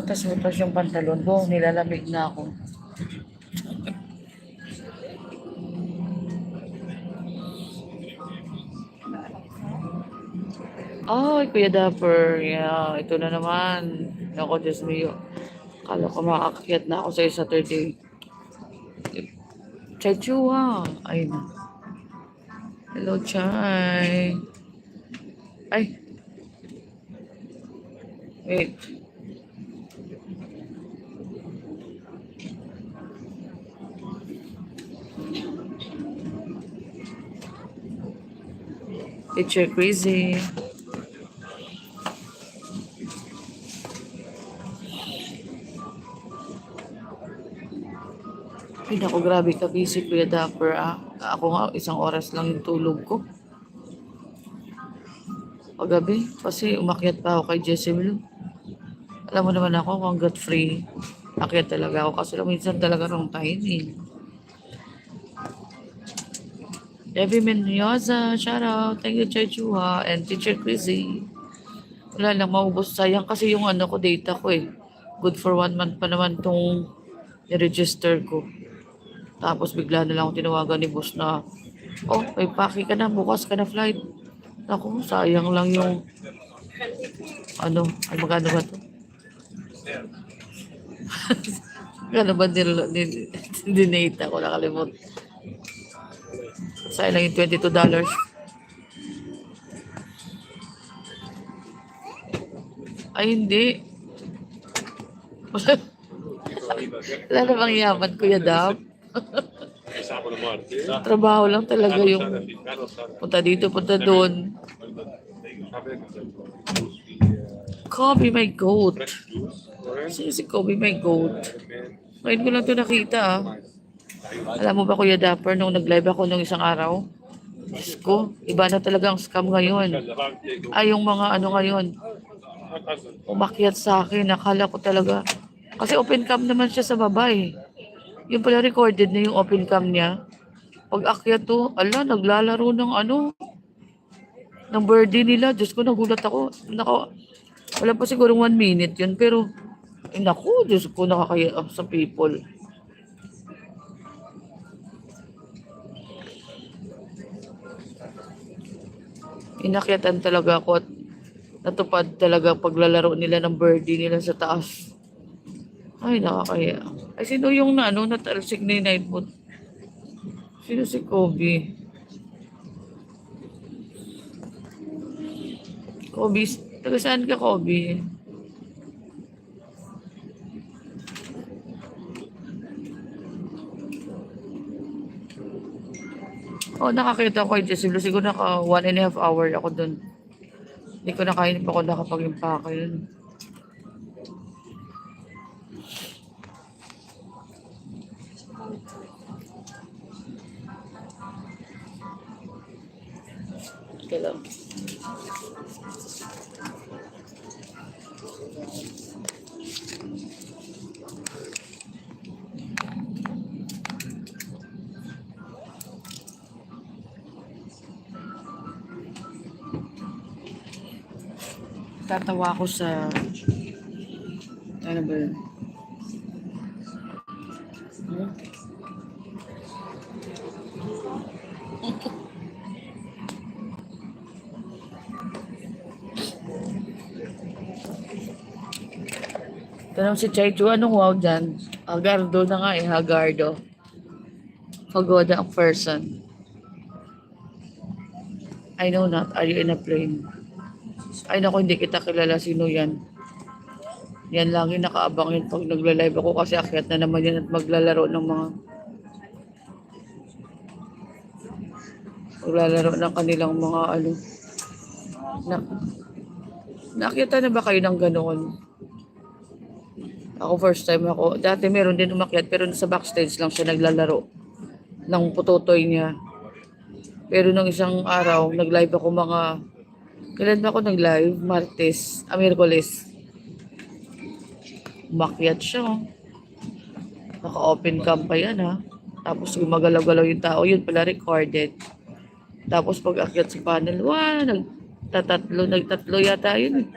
Butas-butas yung pantalon ko. Nilalamig na ako. Ay, Kuya Dapper. Yeah, ito na naman. Ako, Diyos mio. Kala ko makakakyat na ako sa Saturday. Chay Chua. Ay na. Hello, Chay. Ay. Wait. Teacher Crazy. Ay, naku, grabe ka busy, Kuya Dapper, ah. Ako nga, 1 oras lang yung tulog ko. Paggabi, kasi umakyat pa ako kay Jessie Blue. Alam mo naman ako, hanggat free, akyat talaga ako. Kasi minsan talaga wrong timing. Debbie Mendoza, shout out. Thank you, Chay Chua and Teacher Crazy. Wala lang, maubos. Sayang kasi yung ano ko, data ko eh. Good for 1 month pa naman tong i-register ko. Tapos bigla na lang ako tinawagan ni boss na, oh, may paki ka na, bukas ka na flight. Ako, sayang lang yung, ano, ay magkano ba to? Magkano ba dinata ko, nakalimot. Sayang lang yung $22. Ay, hindi. Wala namang yaman, Kuya Dap. Trabaho lang talaga yung punta dito, punta doon. Kobe, my goat. Si Kobe, my goat. Ngayon ko lang ito nakita, ah. Alam mo ba, Kuya Dapper, nung nag-live ako nung isang araw, Diyos ko, iba na talagang scam ngayon. Ay, yung mga ano ngayon, umakyat sa akin, nakala ko talaga. Kasi open cam naman siya sa baba eh. Yung pala recorded na yung open cam niya. Pag akyat to, ala, naglalaro ng ano, ng birthday nila. Diyos ko, nagulat ako. Wala pa siguro 1 minute yun. Pero, naku, Diyos ko, nakakaya sa people. Inakyatan talaga ako at natupad talaga paglalaro nila ng birthday nila sa taas. Ay, nakakaya. Ay, sino yung natalsik na yung Nightbot? Sino si Kobe? Kobe, taga saan ka, Kobe? Oh, nakakita ko kay Jessie Blue. Siguro naka 1.5 hour ako dun. Hindi ko nakainip ako nakapag-impake yun. Okay lang. Tatawa ako sa ano ba yun? Tanong si Chaichu, anong wow dyan? Hagardo na nga eh, Hagardo. Pagoda ang person. I know not, are you in a plane? Ay naku, hindi kita kilala, sino yan? Yan lagi nakaabang yun pag nagla-live ako kasi akyat na naman yan at maglalaro ng kanilang mga ano. Nakita na ba kayo ng ganoon? Ako first time ako. Dati meron din umakyat pero sa backstage lang siya naglalaro ng putotoy niya. Pero nung isang araw, nag-live ako kailan ba ako nag-live? Martes, Miyerkules. Umakyat siya. Oh. Naka-open cam pa yan ha. Tapos gumagalaw-galaw yung tao. Yun pala recorded. Tapos pag akyat sa panel, nagtatlo yata yun.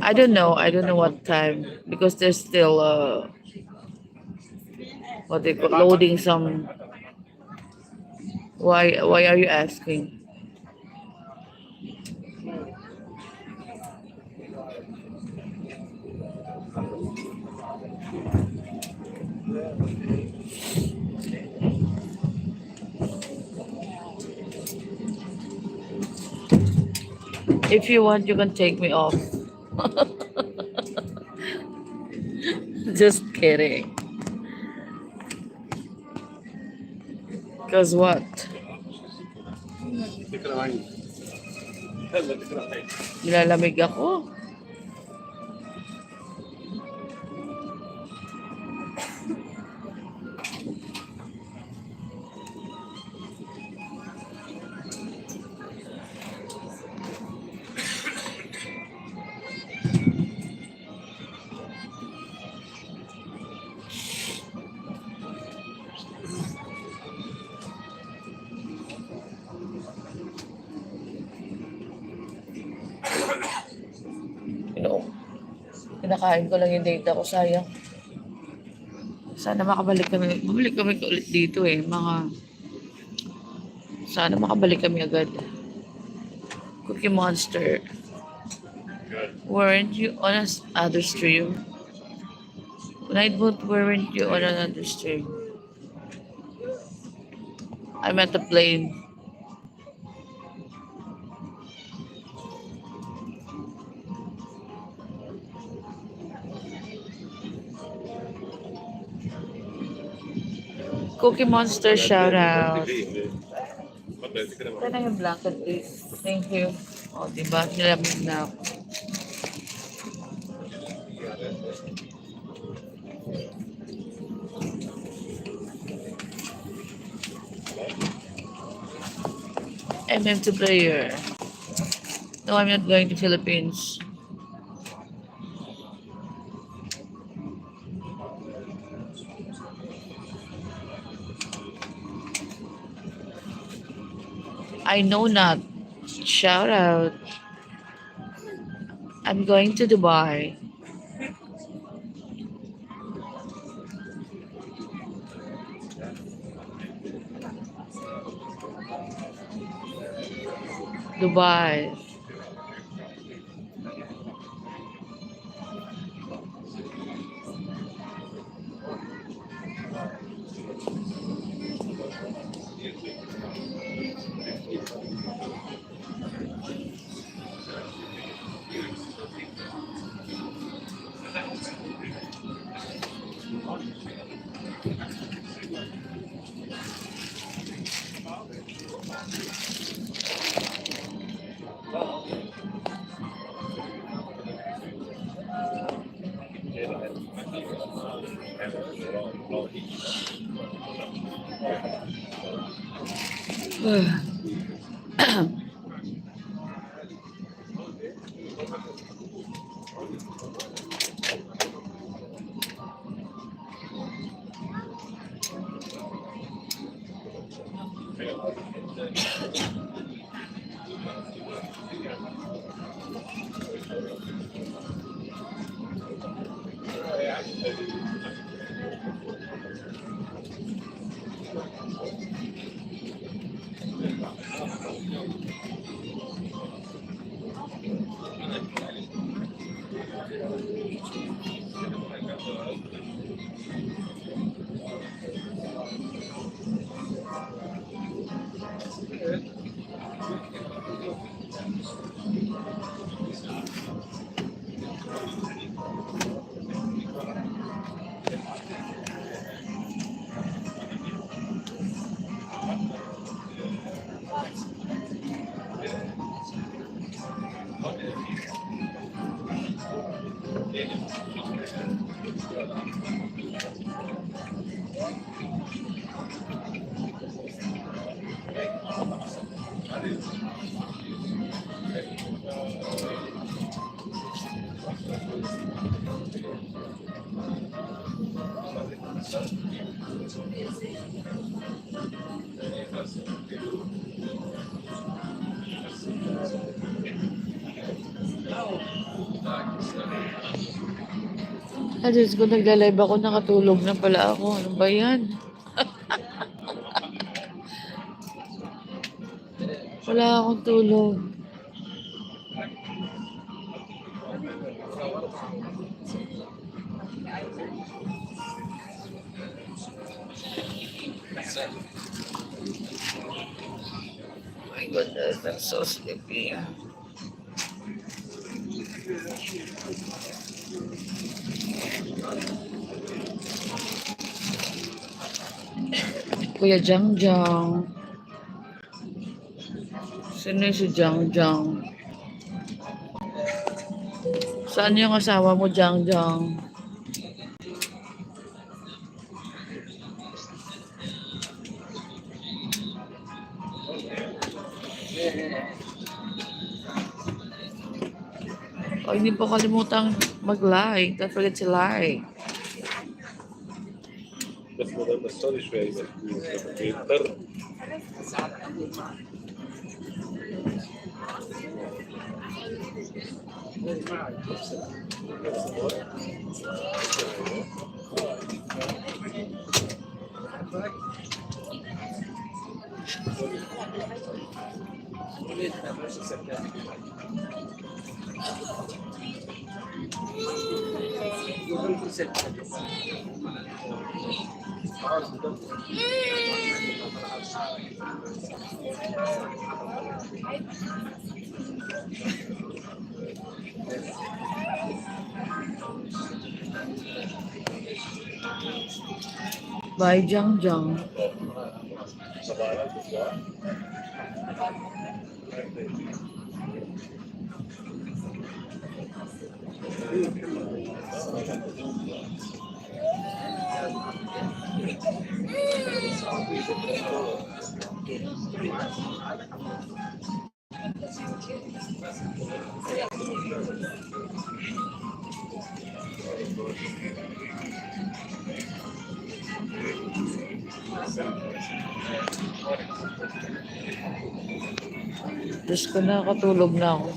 I don't know what time because there's still what they call loading some. Why are you asking? If you want, you can take me off. Just kidding. Cause what? Nilalamig ako. Kinakain ko lang yung data ko, sayang. Sana makabalik kami. Bumalik kami ulit dito eh. Sana makabalik kami agad. Cookie Monster. Weren't you on another stream? Nightbot, weren't you on another stream? I'm at the plane. Cookie Monster, shout out. Ito na yung blanket, please. Thank you. O, diba? Nilamig na ako. MM2 player. No, I'm not going to Philippines. I know not. Shout out. I'm going to Dubai. Dubai. Diyos ko, nagla-live ako, nakatulog na pala ako. Ano ba yan? Wala akong tulog. My goodness, I'm so sleepy. Kuya Jang Jang. Sino yung si Jang Jang? Saan yung asawa mo, Jang Jang? Oh, hindi po kalimutang mag-like. Don't forget to like. بس ما دام بصلي شوية بس بيضطر Bye, Jang Jang. Diyos ko, nakatulog na ako.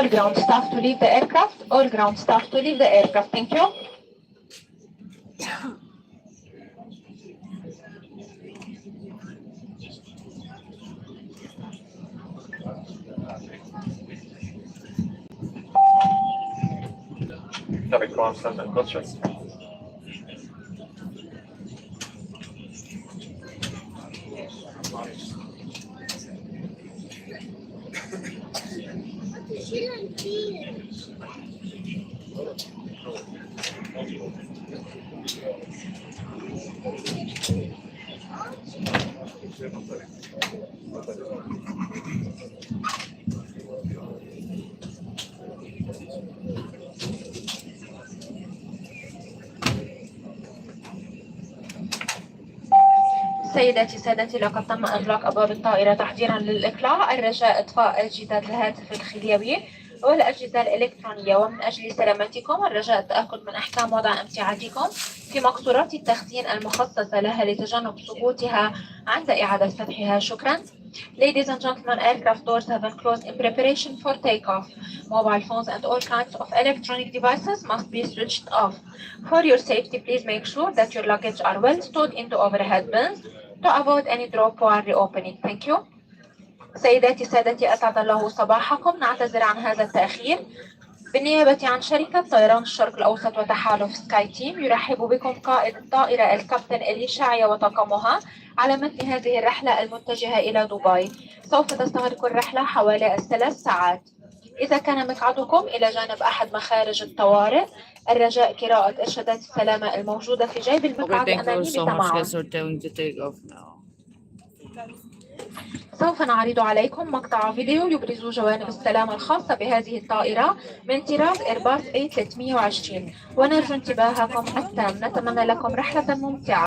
All ground staff to leave the aircraft. All ground staff to leave the aircraft. Thank you. Avec constant and conscious. سيداتي سادتي، لقد تم إغلاق أبواب الطائرة تحضيرا للإقلاع. الرجاء إطفاء أجهزة الهاتف الخليوي والأجهزة الإلكترونية، ومن أجل سلامتكم الرجاء التأكد من أحكام وضع أمتعتكم في مقصورات التخزين المخصصة لها لتجنب سقوطها عند إعادة فتحها. شكرا. Ladies and gentlemen, aircraft doors have been closed in preparation for takeoff. Mobile phones and all kinds of electronic devices must be switched off. For your safety, please make sure that your luggage are well stored into overhead bins to avoid any drop while reopening. Thank you. سيداتي سادتي، أسعد الله صباحكم. نعتذر عن هذا التأخير. بالنيابة عن شركة طيران الشرق الأوسط وتحالف سكاي تيم، يرحب بكم قائد الطائرة الكابتن إلي شاعية وطاقمها على متن هذه الرحلة المتجهة إلى دبي. سوف تستغرق الرحلة حوالي 3 ساعات. إذا كان مقعدكم إلى جانب أحد مخارج الطوارئ، الرجاء قراءة إرشادات السلامة الموجودة في جيب Okay, المقعد thank you الأمامي so much بتمعن. guys for telling to take off now. سوف نعرض عليكم مقطع فيديو يبرز جوانب السلامة الخاصة بهذه الطائرة من طراز إيرباص A320، ونرجو انتباهكم التام. نتمنى لكم رحلة ممتعة.